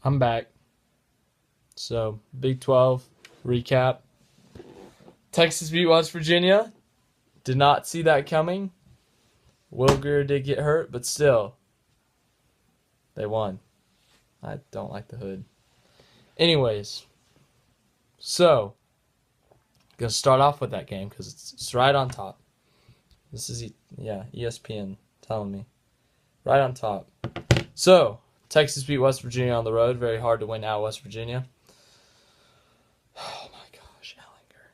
I'm back. So, Big 12 recap. Texas beat West Virginia. Did not see that coming. Wilger did get hurt, but still, they won. I don't like the hood. Anyways, so, gonna start off with that game because it's right on top. This is, ESPN telling me. Right on top. So, Texas beat West Virginia on the road. Very hard to win at West Virginia. Oh my gosh, Ellinger.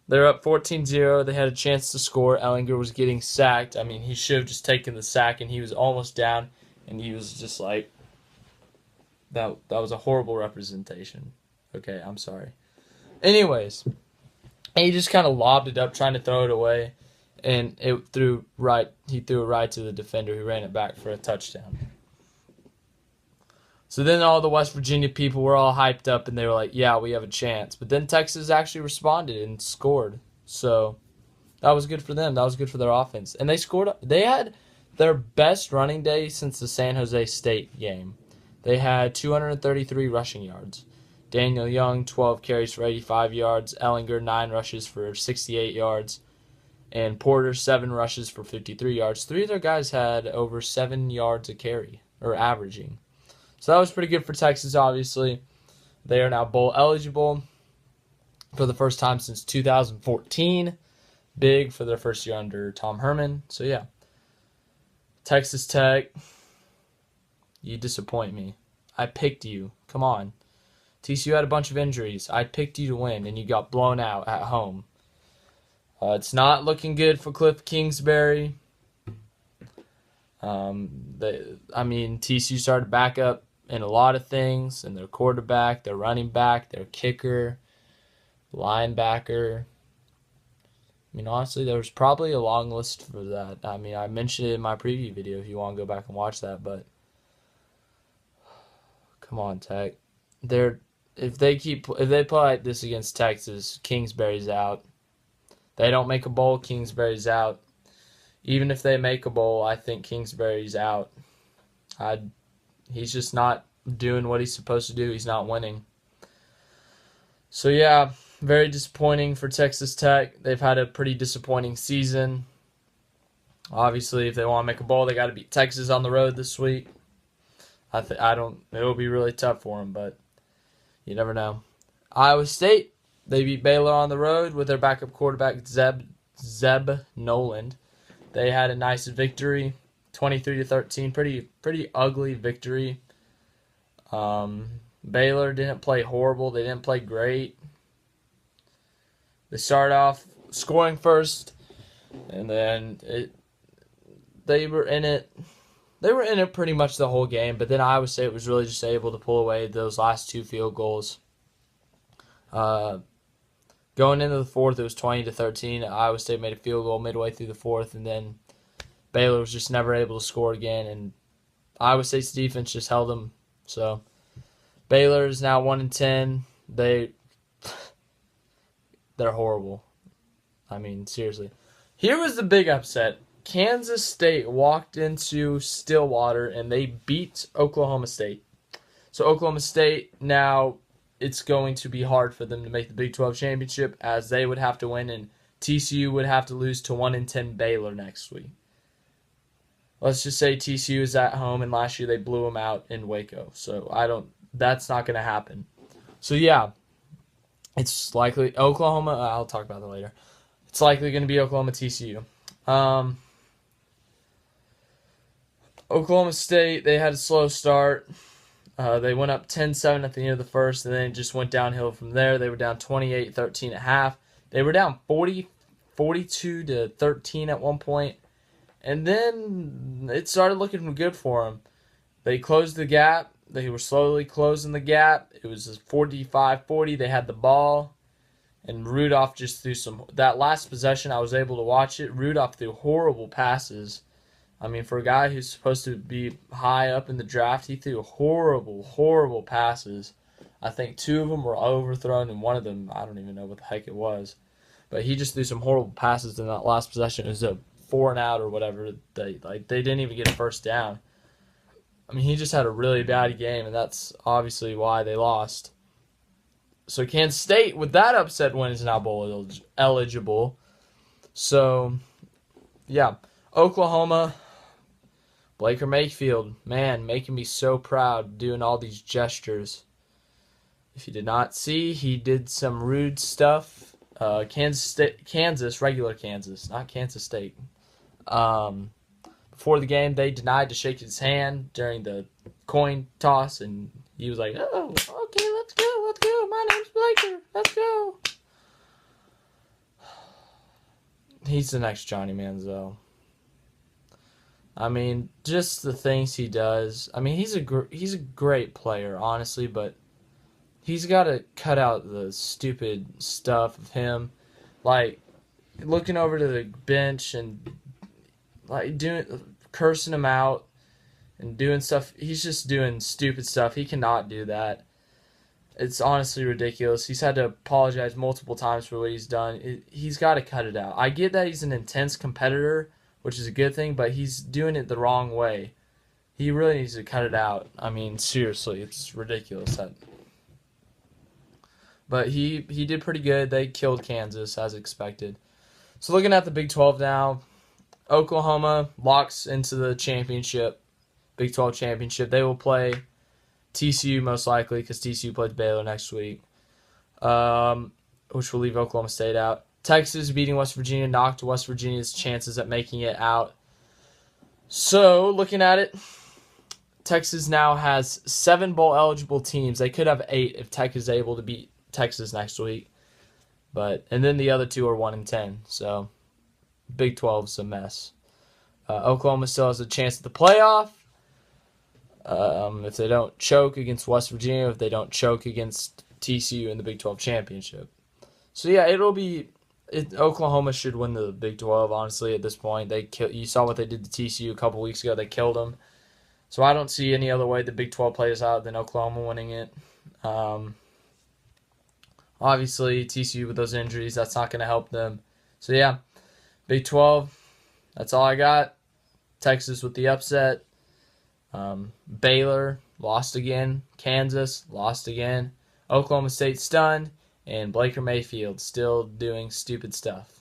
They're up 14-0. They had a chance to score. Ellinger was getting sacked. I mean, he should have just taken the sack, and he was almost down, and he was just like, that was a horrible representation. Okay, I'm sorry. Anyways, he just kind of lobbed it up, trying to throw it away, and he threw it right to the defender who ran it back for a touchdown. So then all the West Virginia people were all hyped up, and they were like, yeah, we have a chance. But then Texas actually responded and scored. So that was good for them. That was good for their offense. And they scored. They had their best running day since the San Jose State game. They had 233 rushing yards. Daniel Young, 12 carries for 85 yards. Ellinger, 9 rushes for 68 yards. And Porter, 7 rushes for 53 yards. 3 of their guys had over 7 yards a carry, or averaging. So that was pretty good for Texas, obviously. They are now bowl eligible for the first time since 2014. Big for their first year under Tom Herman. So, yeah. Texas Tech, you disappoint me. I picked you. Come on. TCU had a bunch of injuries. I picked you to win, and you got blown out at home. It's not looking good for Cliff Kingsbury. TCU started back up in a lot of things, and their quarterback, their running back, their kicker, linebacker. I mean, honestly, there was probably a long list for that. I mean, I mentioned it in my preview video if you want to go back and watch that, but come on, Tech. If they play like this against Texas, Kingsbury's out. They don't make a bowl, Kingsbury's out. Even if they make a bowl, I think Kingsbury's out. He's just not doing what he's supposed to do. He's not winning. So, yeah, very disappointing for Texas Tech. They've had a pretty disappointing season. Obviously, if they want to make a bowl, they got to beat Texas on the road this week. It'll be really tough for them, but you never know. Iowa State, they beat Baylor on the road with their backup quarterback, Zeb Noland. They had a nice victory, 23-13. Pretty ugly victory. Baylor didn't play horrible. They didn't play great. They started off scoring first, and then they were in it. They were in it pretty much the whole game, but then Iowa State was really just able to pull away those last 2 field goals. Going into the fourth, it was 20-13. Iowa State made a field goal midway through the fourth, and then Baylor was just never able to score again, and Iowa State's defense just held them. So Baylor is now 1-10. They're horrible. I mean, seriously. Here was the big upset. Kansas State walked into Stillwater, and they beat Oklahoma State. So Oklahoma State, now it's going to be hard for them to make the Big 12 championship, as they would have to win, and TCU would have to lose to 1-10 Baylor next week. Let's just say TCU is at home, and last year they blew them out in Waco. So that's not going to happen. So yeah, it's likely Oklahoma. I'll talk about that later. It's likely going to be Oklahoma TCU. Oklahoma State, they had a slow start. They went up 10-7 at the end of the first, and then it just went downhill from there. They were down 28-13 at half. They were down 42-13 at one point. And then it started looking good for them. They closed the gap. They were slowly closing the gap. It was 45-40. They had the ball. And Rudolph just threw that last possession, I was able to watch it. Rudolph threw horrible passes. I mean, for a guy who's supposed to be high up in the draft, he threw horrible passes. I think 2 of them were overthrown, and one of them, I don't even know what the heck it was. But he just threw some horrible passes in that last possession. It was a 4-and-out or whatever. They didn't even get a first down. I mean, he just had a really bad game, and that's obviously why they lost. So Kansas State, with that upset win, is now bowl eligible. So, yeah. Oklahoma, Baker Mayfield, man, making me so proud doing all these gestures. If you did not see, he did some rude stuff. Kansas, regular Kansas, not Kansas State. Before the game, they denied to shake his hand during the coin toss, and he was like, "Oh, okay, let's go. My name's Baker. Let's go." He's the next Johnny Manziel. I mean, just the things he does. I mean, he's a great player, honestly, but he's got to cut out the stupid stuff of him, like looking over to the bench and like cursing him out and doing stuff. He's just doing stupid stuff. He cannot do that. It's honestly ridiculous. He's had to apologize multiple times for what he's done. He's got to cut it out. I get that he's an intense competitor, which is a good thing, but he's doing it the wrong way. He really needs to cut it out. I mean, seriously, it's ridiculous. But he did pretty good. They killed Kansas, as expected. So looking at the Big 12 now, Oklahoma locks into the championship, Big 12 championship. They will play TCU most likely because TCU plays Baylor next week, which will leave Oklahoma State out. Texas beating West Virginia knocked West Virginia's chances at making it out. So looking at it, Texas now has 7 bowl-eligible teams. They could have 8 if Tech is able to beat Texas next week. And then the other 2 are 1-10. So Big 12's a mess. Oklahoma still has a chance at the playoff. If they don't choke against West Virginia, if they don't choke against TCU in the Big 12 championship. So yeah, Oklahoma should win the Big 12, honestly, at this point. You saw what they did to TCU a couple weeks ago. They killed them. So I don't see any other way the Big 12 plays out than Oklahoma winning it. Obviously, TCU with those injuries, that's not going to help them. So yeah, Big 12, that's all I got. Texas with the upset. Baylor lost again. Kansas lost again. Oklahoma State stunned. And Baker Mayfield still doing stupid stuff.